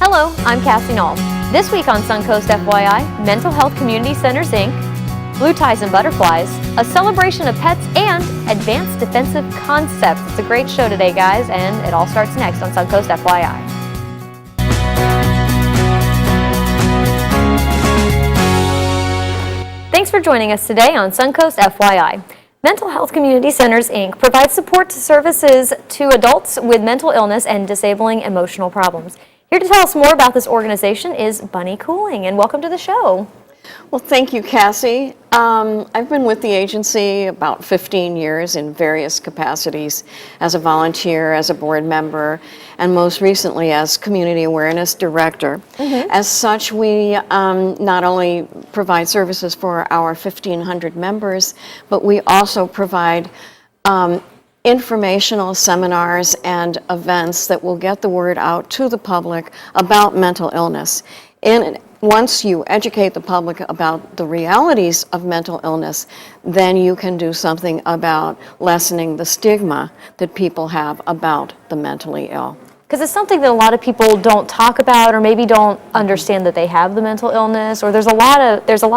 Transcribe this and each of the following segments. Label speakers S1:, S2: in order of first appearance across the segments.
S1: Hello, I'm Cassie Knoll. This week on Suncoast FYI, Mental Health Community Centers, Inc., Blue Ties and Butterflies, a celebration of pets, and advanced defensive concepts. It's a great show today, guys, and it all starts next on Suncoast FYI. Thanks for joining us today on Suncoast FYI. Mental Health Community Centers, Inc. provides support services to adults with mental illness and disabling emotional problems. Here to tell us more about this organization is Bunny Cooling, and welcome to the show.
S2: Well, thank you, Cassie. I've been with the agency about 15 years in various capacities as a volunteer, as a board member, and most recently as Community Awareness Director. As such, we not only provide services for our 1,500 members, but we also provide informational seminars and events that will get the word out to the public about mental illness. And once you educate the public about the realities of mental illness, then you can do something about lessening the stigma that people have about the mentally ill.
S1: Because it's something that a lot of people don't talk about, or maybe don't understand that they have the mental illness, or there's a lot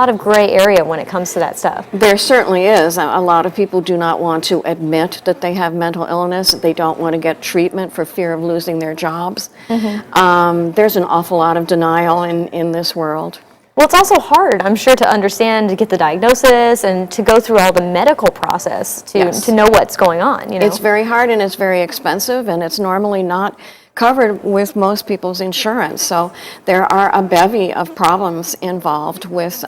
S1: of gray area when it comes to that stuff.
S2: There certainly is. A lot of people do not want to admit that they have mental illness. They don't want to get treatment for fear of losing their jobs. There's an awful lot of denial in this world.
S1: Well, it's also hard, I'm sure, to understand, to get the diagnosis, and to go through all the medical process to know what's going on. You know?
S2: It's very hard, and it's very expensive, and it's normally not covered with most people's insurance. So there are a bevy of problems involved with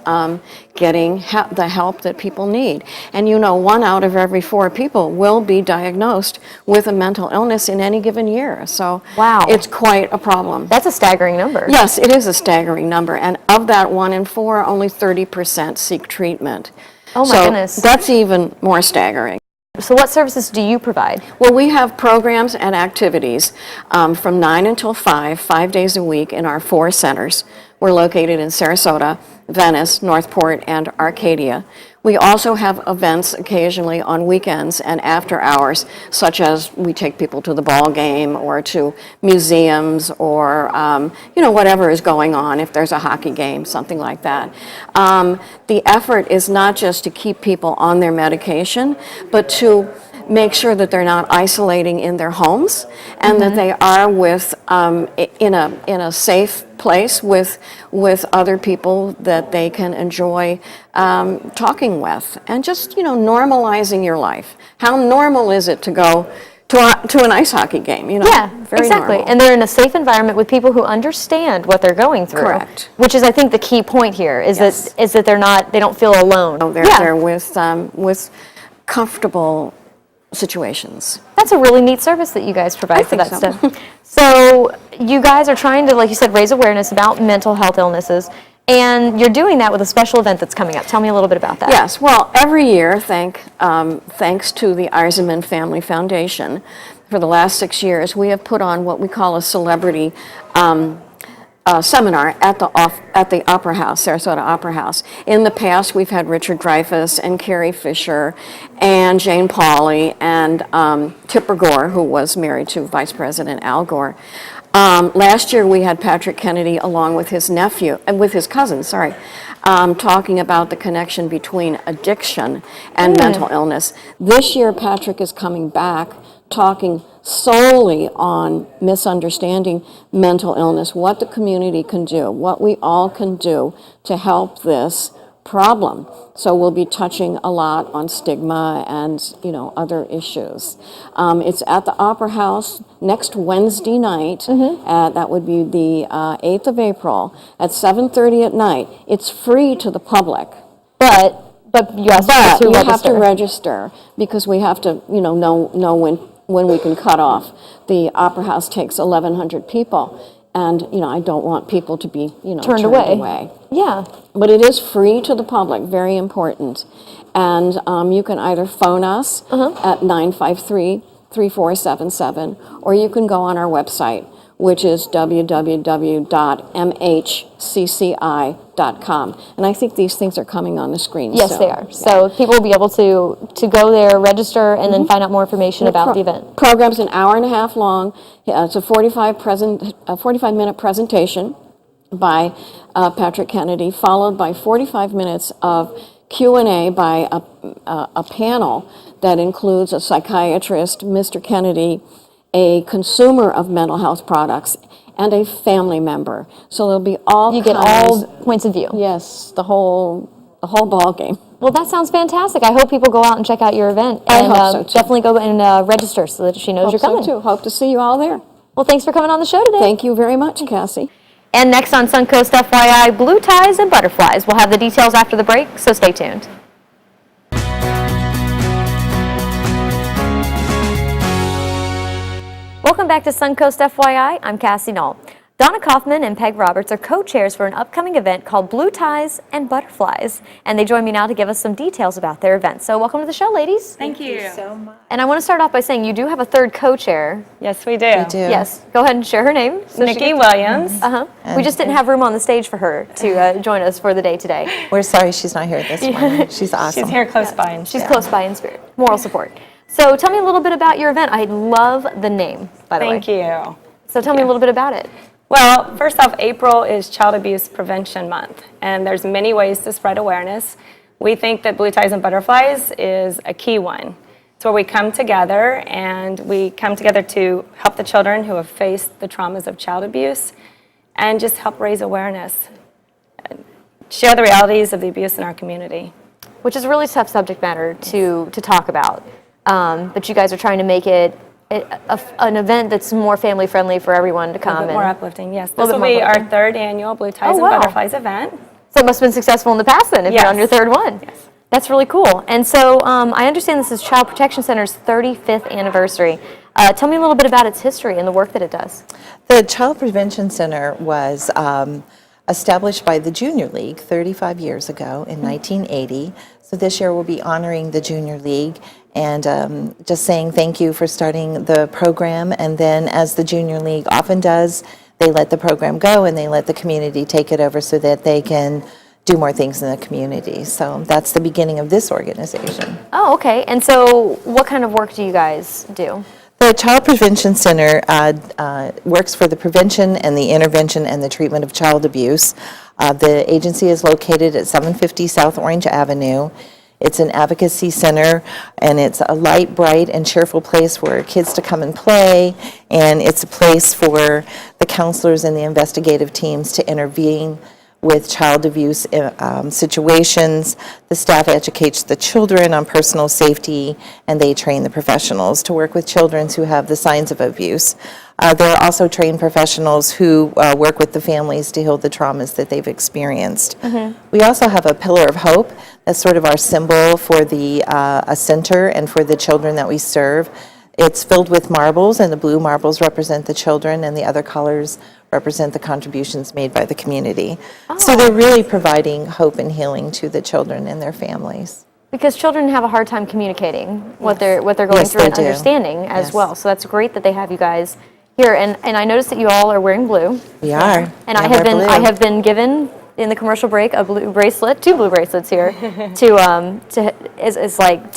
S2: getting the help that people need. And you know, 1 out of every 4 people will be diagnosed with a mental illness in any given year. So
S1: wow,
S2: it's quite a problem.
S1: That's a staggering number.
S2: Yes, it is a staggering number. And of that 1 in 4, only 30% seek treatment.
S1: Oh my goodness.
S2: That's even more staggering.
S1: So what services do you provide?
S2: Well, we have programs and activities from 9 until 5 days a week in our 4 centers. We're located in Sarasota, Venice, Northport, and Arcadia. We also have events occasionally on weekends and after hours, such as we take people to the ball game or to museums or whatever is going on, if there's a hockey game, something like that. The effort is not just to keep people on their medication, but to make sure that they're not isolating in their homes, and that they are in a safe place with other people that they can enjoy talking with, and just normalizing your life. How normal is it to go to an ice hockey game?
S1: Yeah,
S2: very
S1: exactly.
S2: normal.
S1: And they're in a safe environment with people who understand what they're going through.
S2: Correct.
S1: Which is, I think, the key point here is that they don't feel alone.
S2: No, they're with comfortable situations.
S1: That's a really neat service that you guys provide for that
S2: so.
S1: stuff. So you guys are trying to, like you said, raise awareness about mental health illnesses, and you're doing that with a special event that's coming up. Tell me a little bit about that.
S2: Yes, well, every year, thanks to the Eisenman Family Foundation, for the last 6 years, we have put on what we call a celebrity seminar at the Opera House, Sarasota Opera House. In the past, we've had Richard Dreyfuss and Carrie Fisher and Jane Pauley and Tipper Gore, who was married to Vice President Al Gore. Last year, we had Patrick Kennedy along with his nephew, with his cousin, talking about the connection between addiction and mental illness. This year, Patrick is coming back talking solely on misunderstanding mental illness, what the community can do, what we all can do to help this problem. So we'll be touching a lot on stigma and other issues. It's at the Opera House next Wednesday night. That would be the 8th of April at 7:30 at night. It's free to the public,
S1: But you have
S2: to register because we have to know when we can cut off. The Opera House takes 1,100 people, and I don't want people to be turned away.
S1: Yeah.
S2: But it is free to the public, very important. And you can either phone us at 953-3477, or you can go on our website, which is www.mhcci.com. And I think these things are coming on the screen.
S1: Yes,
S2: so,
S1: they are.
S2: yeah.
S1: So people will be able to go there, register, and then find out more information about the event.
S2: Program's an hour and a half long. It's a 45-minute presentation by Patrick Kennedy, followed by 45 minutes of Q&A by a panel that includes a psychiatrist, Mr. Kennedy, a consumer of mental health products, and a family member. So there'll be all
S1: You get all points of view.
S2: Yes, the whole ball game.
S1: Well, that sounds fantastic. I hope people go out and check out your event.
S2: I
S1: And
S2: hope so, too.
S1: definitely go and register so that she knows you're coming.
S2: So too. Hope to see you all there.
S1: Well, thanks for coming on the show today.
S2: Thank you very much, Cassie.
S1: And next on Suncoast FYI, blue ties and butterflies. We'll have the details after the break, so stay tuned. Welcome back to Suncoast FYI. I'm Cassie Knoll. Donna Kaufman and Peg Roberts are co-chairs for an upcoming event called Blue Ties and Butterflies. And they join me now to give us some details about their event. So welcome to the show, ladies.
S3: Thank you so much.
S1: And I want to start off by saying you do have a third co-chair.
S3: Yes, we do.
S4: We do.
S1: Yes. Go ahead and share her name. So
S3: Nikki Williams.
S1: We just didn't have room on the stage for her to join us for the day today.
S4: We're sorry she's not here this morning. She's awesome.
S3: She's here close by. And
S1: She's close by in spirit. Moral support. So tell me a little bit about your event. I love the name, by the way.
S3: Thank you.
S1: So tell me a little bit about it.
S3: Well, first off, April is Child Abuse Prevention Month, and there's many ways to spread awareness. We think that Blue Ties and Butterflies is a key one. It's where we come together, and we come together to help the children who have faced the traumas of child abuse and just help raise awareness, share the realities of the abuse in our community.
S1: Which is a really tough subject matter to talk about. But you guys are trying to make it an event that's more family friendly for everyone to come.
S3: A bit more uplifting, yes. This
S1: little
S3: will
S1: bit
S3: be
S1: more
S3: our
S1: uplifting.
S3: third annual Blue Ties
S1: Oh,
S3: and
S1: wow.
S3: Butterflies event.
S1: So it must have been successful in the past then, if you're on your third one.
S3: Yes.
S1: That's really cool. And so I understand this is Child Protection Center's 35th anniversary. Tell me a little bit about its history and the work that it does.
S4: The Child Prevention Center was established by the Junior League 35 years ago in 1980. So this year we'll be honoring the Junior League and just saying thank you for starting the program. And then, as the Junior League often does, they let the program go and they let the community take it over so that they can do more things in the community. So that's the beginning of this organization.
S1: Oh, okay. And so what kind of work do you guys do?
S4: The Child Prevention Center works for the prevention and the intervention and the treatment of child abuse. The agency is located at 750 South Orange Avenue. It's an advocacy center, and it's a light, bright, and cheerful place for kids to come and play, and it's a place for the counselors and the investigative teams to intervene with child abuse situations. The staff educates the children on personal safety, and they train the professionals to work with children who have the signs of abuse. There are also trained professionals who work with the families to heal the traumas that they've experienced. We also have a pillar of hope. That's sort of our symbol for the a center and for the children that we serve. It's filled with marbles, and the blue marbles represent the children, and the other colors represent the contributions made by the community. So they're really providing hope and healing to the children and their families.
S1: Because children have a hard time communicating what they're going
S4: Yes,
S1: through
S4: they
S1: and
S4: do.
S1: understanding as
S4: Yes.
S1: well. So that's great that they have you guys here. And I noticed that you all are wearing blue.
S4: We are.
S1: And
S4: We wear blue.
S1: I have been given in the commercial break a blue bracelet, 2 blue bracelets here, to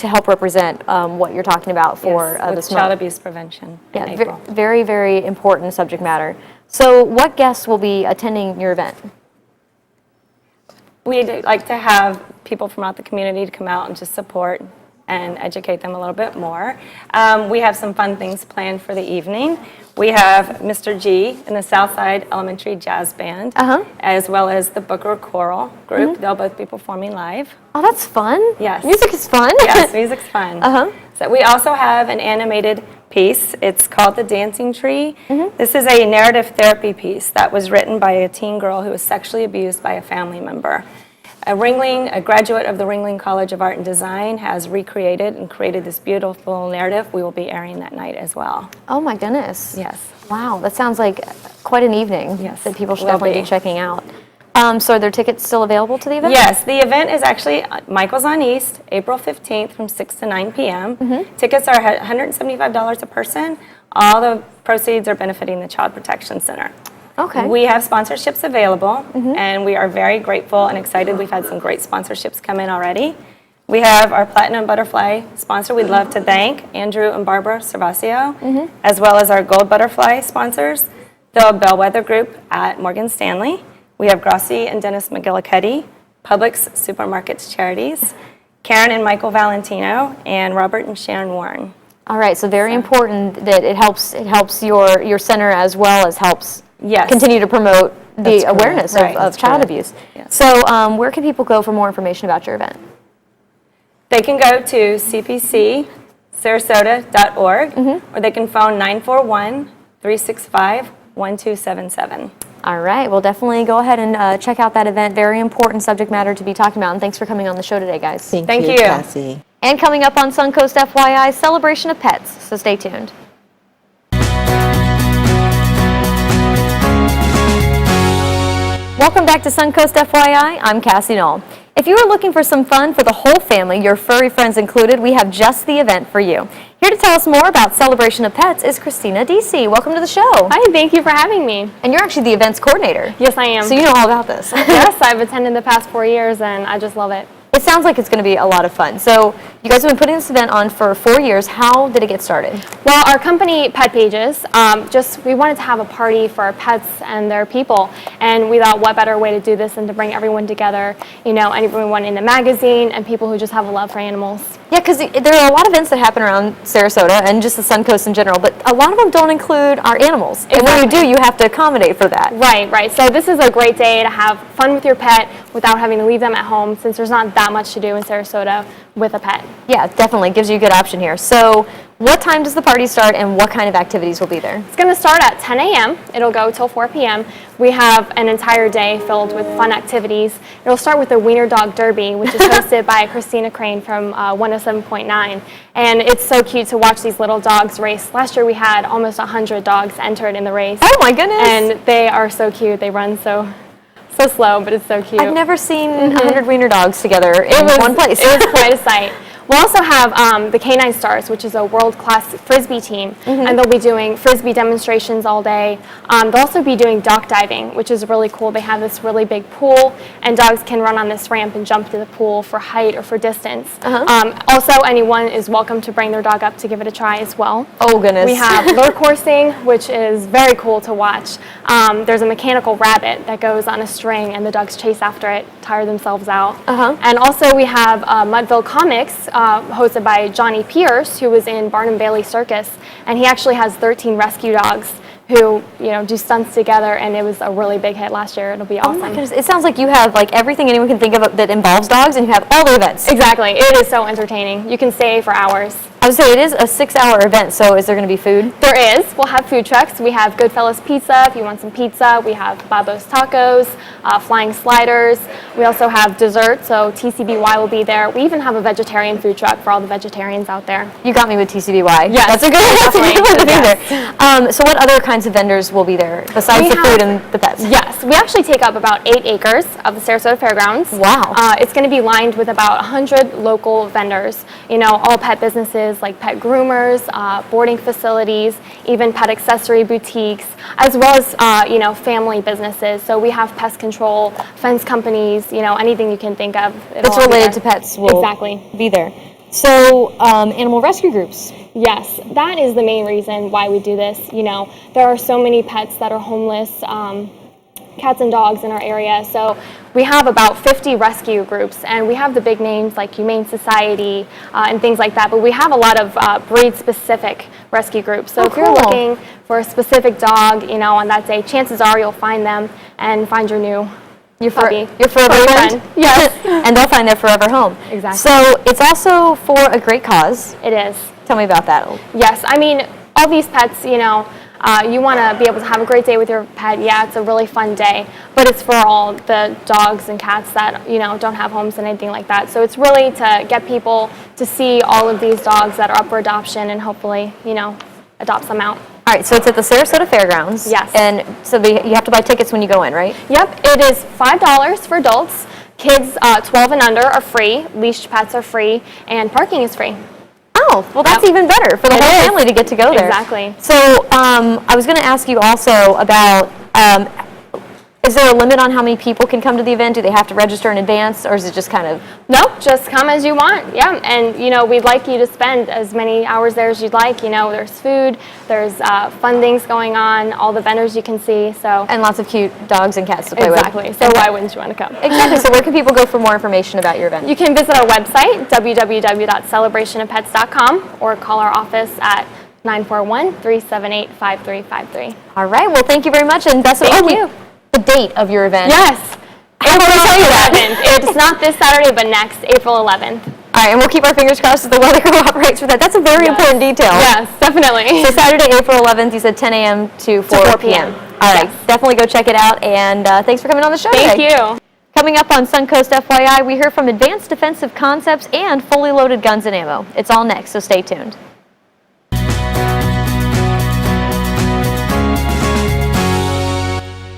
S1: help represent what you're talking about for
S3: Yes, with
S1: this
S3: child
S1: month.
S3: abuse prevention
S1: Yeah,
S3: in April.
S1: very, very important subject matter. So what guests will be attending your event?
S3: We'd like to have people from out the community to come out and just support and educate them a little bit more. We have some fun things planned for the evening. We have Mr. G in the Southside Elementary Jazz Band, as well as the Booker Choral Group. They'll both be performing live.
S1: Oh, that's fun.
S3: Yes.
S1: Music is fun.
S3: Yes, music's fun. So we also have an animated piece. It's called The Dancing Tree. This is a narrative therapy piece that was written by a teen girl who was sexually abused by a family member. A graduate of the Ringling College of Art and Design, has recreated and created this beautiful narrative. We will be airing that night as well.
S1: Oh my goodness.
S3: Yes.
S1: Wow, that sounds like quite an evening
S3: Yes,
S1: that people should
S3: will
S1: definitely
S3: be.
S1: be checking out. So are there tickets still available to the event?
S3: Yes, the event is actually Michael's on East, April 15th from 6 to 9 p.m. Tickets are $175 a person. All the proceeds are benefiting the Child Protection Center.
S1: Okay.
S3: We have sponsorships available, and we are very grateful and excited. We've had some great sponsorships come in already. We have our Platinum Butterfly sponsor. We'd love to thank Andrew and Barbara Servacio, as well as our Gold Butterfly sponsors, the Bellwether Group at Morgan Stanley. We have Grossi and Dennis McGillicuddy, Publix Supermarkets Charities, Karen and Michael Valentino, and Robert and Sharon Warren.
S1: All right, so very important that it helps your center as well as helps continue to promote the awareness of child abuse.
S3: Yes.
S1: So where can people go for more information about your event?
S3: They can go to cpcsarasota.org, or they can phone 941-365-1277.
S1: All right, well, definitely go ahead and check out that event. Very important subject matter to be talking about, and thanks for coming on the show today, guys.
S3: Thank you.
S4: Cassie.
S1: And coming up on Suncoast FYI, celebration of pets, so stay tuned. Welcome back to Suncoast FYI. I'm Cassie Knoll. If you are looking for some fun for the whole family, your furry friends included, we have just the event for you. Here to tell us more about Celebration of Pets is Christina DC. Welcome to the show.
S5: Hi, thank you for having me.
S1: And you're actually the events coordinator.
S5: Yes, I am.
S1: So you know all about this.
S5: Yes, I've attended the past 4 years and I just love it.
S1: It sounds like it's going to be a lot of fun. So you guys have been putting this event on for 4 years. How did it get started?
S5: Well, our company, Pet Pages, we wanted to have a party for our pets and their people. And we thought what better way to do this than to bring everyone together, you know, everyone in the magazine and people who just have a love for animals.
S1: Yeah, because there are a lot of events that happen around Sarasota and just the Suncoast in general, but a lot of them don't include our animals. And when you do, you have to accommodate for that.
S5: Right. So this is a great day to have fun with your pet without having to leave them at home, since there's not that much to do in Sarasota with a pet.
S1: Yeah, definitely. Gives you a good option here. So what time does the party start and what kind of activities will be there?
S5: It's going to start at 10 a.m. It'll go till 4 p.m. We have an entire day filled with fun activities. It'll start with the Wiener Dog Derby, which is hosted by Christina Crane from 107.9. And it's so cute to watch these little dogs race. Last year we had almost 100 dogs entered in the race.
S1: Oh my goodness.
S5: And they are so cute. They run so slow, but it's so cute.
S1: I've never seen 100 wiener dogs together in one place.
S5: It was quite a sight. We'll also have the Canine Stars, which is a world-class Frisbee team, and they'll be doing Frisbee demonstrations all day. They'll also be doing dock diving, which is really cool. They have this really big pool, and dogs can run on this ramp and jump to the pool for height or for distance. Also, anyone is welcome to bring their dog up to give it a try as well.
S1: Oh, goodness.
S5: We have lure coursing, which is very cool to watch. There's a mechanical rabbit that goes on a string, and the dogs chase after it, tire themselves out. And also, we have Mudville Comics, hosted by Johnny Pierce, who was in Barnum Bailey Circus, and he actually has 13 rescue dogs who, you know, do stunts together, and it was a really big hit last year. It'll be awesome.
S1: Oh my goodness. It sounds like you have like everything anyone can think of that involves dogs, and you have all the events.
S5: Exactly. It is so entertaining. You can stay for hours.
S1: I would say it is a 6-hour event, so is there going to be food?
S5: There is. We'll have food trucks. We have Goodfellas Pizza if you want some pizza. We have Babo's Tacos, Flying Sliders. We also have dessert, so TCBY will be there. We even have a vegetarian food truck for all the vegetarians out there.
S1: You got me with TCBY.
S5: Yes,
S1: That's a good
S5: definitely.
S1: one to be there. So what other kinds of vendors will be there besides the food and the pets?
S5: Yes, we actually take up about 8 acres of the Sarasota Fairgrounds.
S1: Wow.
S5: It's going to be lined with about 100 local vendors, you know, all pet businesses like pet groomers, boarding facilities, even pet accessory boutiques, as well as, you know, family businesses. So we have pest control, fence companies, you know, anything you can think of.
S1: That's related to pets will be there. So animal rescue groups.
S5: Yes, that is the main reason why we do this. You know, there are so many pets that are homeless, cats and dogs in our area. So we have about 50 rescue groups, and we have the big names like Humane Society and things like that, but we have a lot of breed-specific rescue groups. So if you're looking for a specific dog, you know, on that day, chances are you'll find them and find your new puppy.
S1: Your forever friend?
S5: Yes.
S1: And they'll find their forever home.
S5: Exactly.
S1: So it's also for a great cause.
S5: It is.
S1: Tell me about that.
S5: Yes, I mean, all these pets, you know, you want to be able to have a great day with your pet. Yeah, it's a really fun day, but it's for all the dogs and cats that, you know, don't have homes and anything like that. So it's really to get people to see all of these dogs that are up for adoption and hopefully, you know, adopt some out.
S1: All right, so it's at the Sarasota Fairgrounds.
S5: Yes.
S1: And so you have to buy tickets when you go in, right?
S5: Yep, it is $5 for adults. Kids 12 and under are free, leashed pets are free, and parking is free.
S1: Oh, well, that's
S5: Yep.
S1: even better for the
S5: It
S1: whole
S5: is.
S1: family to get to go there.
S5: Exactly.
S1: So I was going to ask you also about, is there a limit on how many people can come to the event? Do they have to register in advance, or is it just kind of?
S5: Nope, just come as you want. Yeah, and we'd like you to spend as many hours there as you'd like. There's food, there's fun things going on, all the vendors you can see. So
S1: And lots of cute dogs and cats to play with.
S5: exactly. So why wouldn't you want to come?
S1: Exactly. So where can people go for more information about your event?
S5: You can visit our website, www.celebrationofpets.com, or call our office at 941-378-5353.
S1: All right. Well, thank you very much, and best of
S5: Thank
S1: luck.
S5: you.
S1: The date of your event.
S5: Yes.
S1: How can I tell you that?
S5: 11th. It's not this Saturday, but next, April 11th.
S1: All right, and we'll keep our fingers crossed that the weather cooperates for that. That's a very important detail.
S5: Yes, definitely.
S1: So Saturday, April 11th, you said 10 a.m. to 4 p.m. All right, definitely go check it out, and thanks for coming on the show
S5: Thank
S1: today.
S5: you.
S1: Coming up on Suncoast FYI, we hear from Advanced Defensive Concepts and Fully Loaded Guns and Ammo. It's all next, so stay tuned.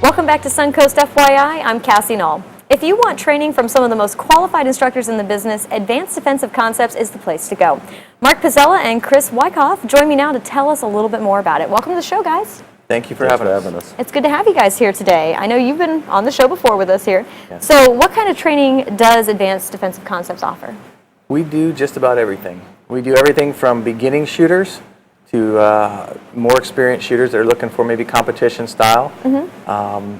S1: Welcome back to Suncoast FYI. I'm Cassie Knoll. If you want training from some of the most qualified instructors in the business, Advanced Defensive Concepts is the place to go. Mark Pizzella and Chris Wyckoff join me now to tell us a little bit more about it. Welcome to the show, guys.
S6: Thank you for having us.
S1: It's good to have you guys here today. I know you've been on the show before with us here. Yes. So what kind of training does Advanced Defensive Concepts offer?
S6: We do just about everything. We do everything from beginning shooters to more experienced shooters that are looking for maybe competition style.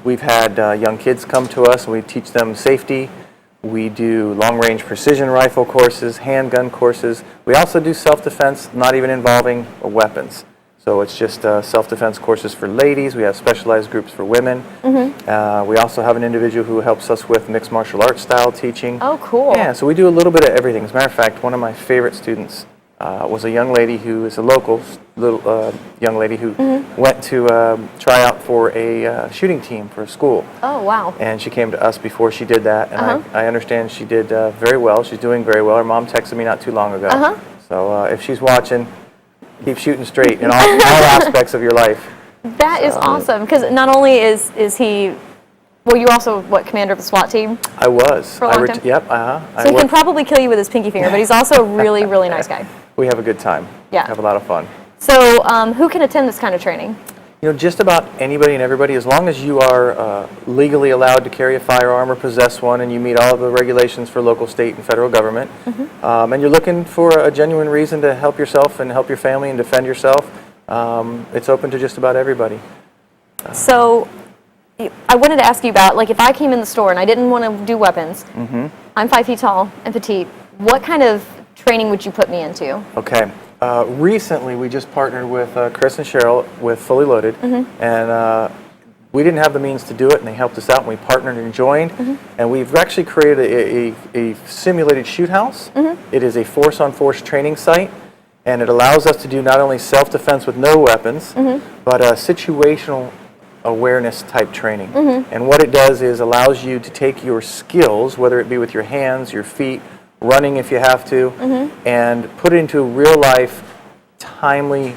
S6: We've had young kids come to us and we teach them safety. We do long-range precision rifle courses, handgun courses. We also do self-defense, not even involving weapons. So it's just self-defense courses for ladies. We have specialized groups for women. We also have an individual who helps us with mixed martial arts style teaching.
S1: Oh, cool.
S6: Yeah, so we do a little bit of everything. As a matter of fact, one of my favorite students was a young lady who is a local little young lady who went to try out for a shooting team for a school.
S1: Oh, wow.
S6: And she came to us before she did that, and I understand she did very well. She's doing very well. Her mom texted me not too long ago. So if she's watching, keep shooting straight in all aspects of your life.
S1: That is awesome, because not only is he, well, you also, commander of the SWAT team?
S6: I was.
S1: For a long time?
S6: Yep,
S1: So he can probably kill you with his pinky finger, but he's also a really, really nice guy.
S6: We have a good time.
S1: Yeah.
S6: Have a lot of fun.
S1: So who can attend this kind of training?
S6: Just about anybody and everybody, as long as you are legally allowed to carry a firearm or possess one, and you meet all of the regulations for local, state, and federal government, and you're looking for a genuine reason to help yourself and help your family and defend yourself, it's open to just about everybody.
S1: So I wanted to ask you about, if I came in the store and I didn't want to do weapons, I'm 5 feet tall and petite, what kind of training would you put me into?
S6: Okay. Recently, we just partnered with Chris and Cheryl with Fully Loaded, and we didn't have the means to do it, and they helped us out, and we partnered and joined, and we've actually created a simulated shoot house. It is a force-on-force training site, and it allows us to do not only self-defense with no weapons, but situational awareness type training. And what it does is allows you to take your skills, whether it be with your hands, your feet, running if you have to, and put it into real life, timely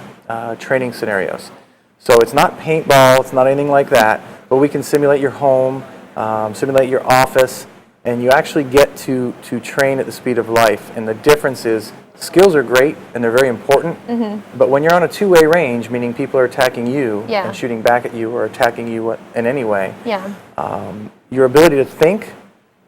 S6: training scenarios. So it's not paintball, it's not anything like that, but we can simulate your home, simulate your office, and you actually get to train at the speed of life. And the difference is, skills are great and they're very important, but when you're on a two-way range, meaning people are attacking you and shooting back at you or attacking you in any way, your ability to think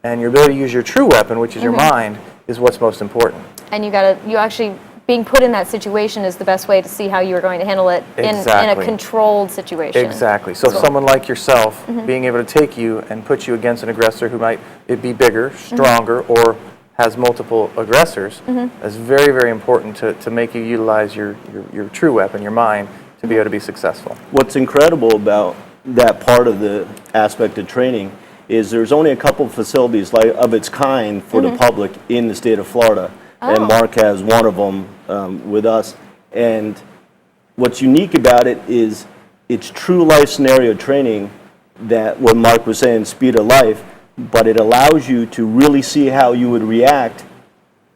S6: and your ability to use your true weapon, which is your mind, is what's most important.
S1: And you actually, being put in that situation is the best way to see how you are going to handle it in a controlled situation.
S6: Exactly. So someone like yourself, being able to take you and put you against an aggressor who might be bigger, stronger, or has multiple aggressors, is very, very important to make you utilize your true weapon, your mind, to be able to be successful.
S7: What's incredible about that part of the aspect of training is there's only a couple of facilities of its kind for the public in the state of Florida, and Mark has one of them with us. And what's unique about it is it's true life scenario training, that what Mark was saying, speed of life, but it allows you to really see how you would react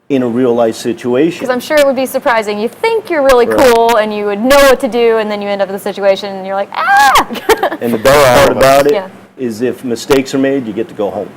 S7: in a real life situation.
S1: Because I'm sure it would be surprising. You think you're really cool and you would know what to do, and then you end up in the situation and you're like, ah!
S7: And the best part about it
S1: Yeah.
S7: is if mistakes are made, you get to go home.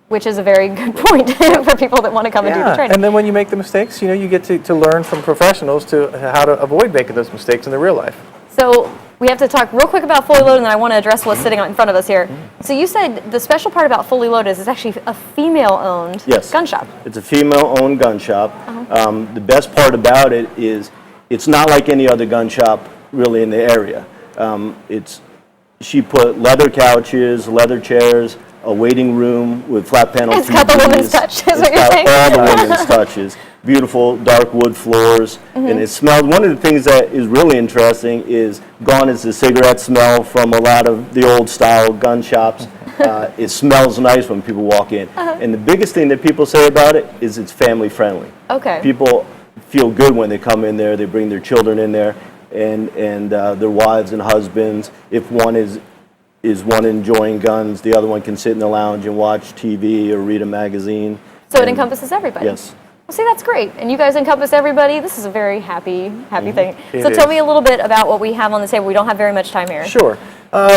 S1: Which is a very good point for people that want to come and do the training.
S6: And then when you make the mistakes, you get to learn from professionals to how to avoid making those mistakes in the real life.
S1: So we have to talk real quick about Fully Loaded, and then I want to address what's sitting in front of us here. So you said the special part about Fully Loaded is it's actually a female-owned gun shop.
S7: It's a female-owned gun shop. The best part about it is it's not like any other gun shop really in the area. She put leather couches, leather chairs, a waiting room with flat panel TVs.
S1: It's got the women's touch, is what you're saying?
S7: It's got all the women's touches. Beautiful dark wood floors, and it smells. One of the things that is really interesting is gone is the cigarette smell from a lot of the old style gun shops. It smells nice when people walk in. And the biggest thing that people say about it is it's family friendly.
S1: Okay.
S7: People feel good when they come in there. They bring their children in there, and their wives and husbands. If one is one enjoying guns, the other one can sit in the lounge and watch TV or read a magazine.
S1: So it encompasses everybody?
S7: Yes.
S1: Well, see, that's great. And you guys encompass everybody. This is a very happy thing.
S6: It
S1: So tell
S6: is.
S1: me a little bit about what we have on the table. We don't have very much time here.
S6: Sure.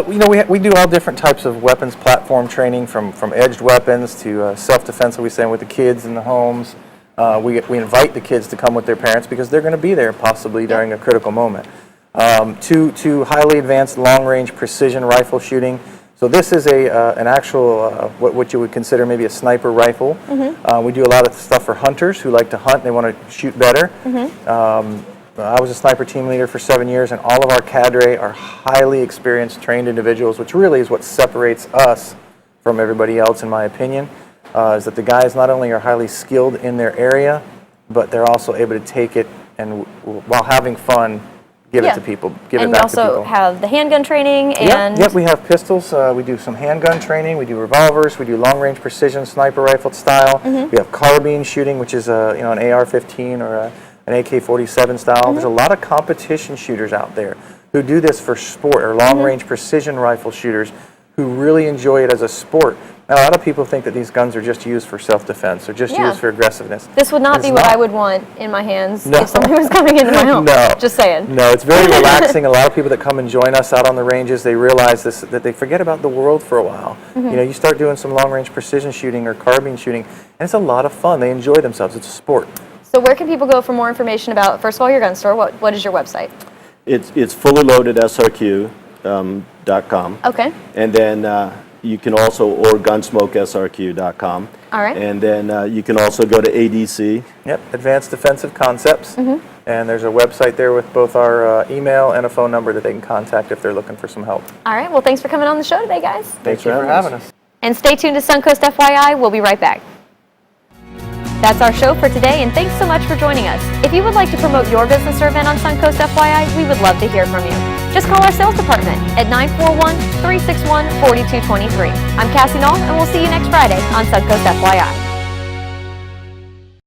S6: We do all different types of weapons platform training, from edged weapons to self-defense, we say, with the kids in the homes. We invite the kids to come with their parents because they're going to be there possibly during a critical moment. To highly advanced long-range precision rifle shooting. So this is an actual, what you would consider maybe a sniper rifle. We do a lot of stuff for hunters who like to hunt. They want to shoot better. I was a sniper team leader for 7 years, and all of our cadre are highly experienced, trained individuals, which really is what separates us from everybody else, in my opinion, is that the guys not only are highly skilled in their area, but they're also able to take it and, while having fun, give it to people, give it back to people.
S1: And you also have the handgun training and...
S6: Yep, we have pistols. We do some handgun training. We do revolvers. We do long-range precision sniper rifle style. We have carbine shooting, which is an AR-15 or an AK-47 style. There's a lot of competition shooters out there who do this for sport, or long-range precision rifle shooters who really enjoy it as a sport. Now, a lot of people think that these guns are just used for self-defense or just used for aggressiveness.
S1: This would not
S6: It's
S1: be what
S6: not.
S1: I would want in my hands
S6: No.
S1: if somebody was coming into my home.
S6: No.
S1: Just saying.
S6: No, it's very relaxing. A lot of people that come and join us out on the ranges, they realize that they forget about the world for a while. You start doing some long-range precision shooting or carbine shooting, and it's a lot of fun. They enjoy themselves. It's a sport.
S1: So where can people go for more information about, first of all, your gun store? What is your website?
S7: It's fullyloadedsrq.com.
S1: Okay.
S7: And then you can also, or gunsmokesrq.com.
S1: All right.
S7: And then you can also go to ADC.
S6: Yep, Advanced Defensive Concepts. And there's a website there with both our email and a phone number that they can contact if they're looking for some help.
S1: All right. Well, thanks for coming on the show today, guys.
S6: Thank you for having us.
S1: And stay tuned to Suncoast FYI. We'll be right back. That's our show for today, and thanks so much for joining us. If you would like to promote your business or event on Suncoast FYI, we would love to hear from you. Just call our sales department at 941-361-4223. I'm Cassie Knoll, and we'll see you next Friday on Suncoast FYI.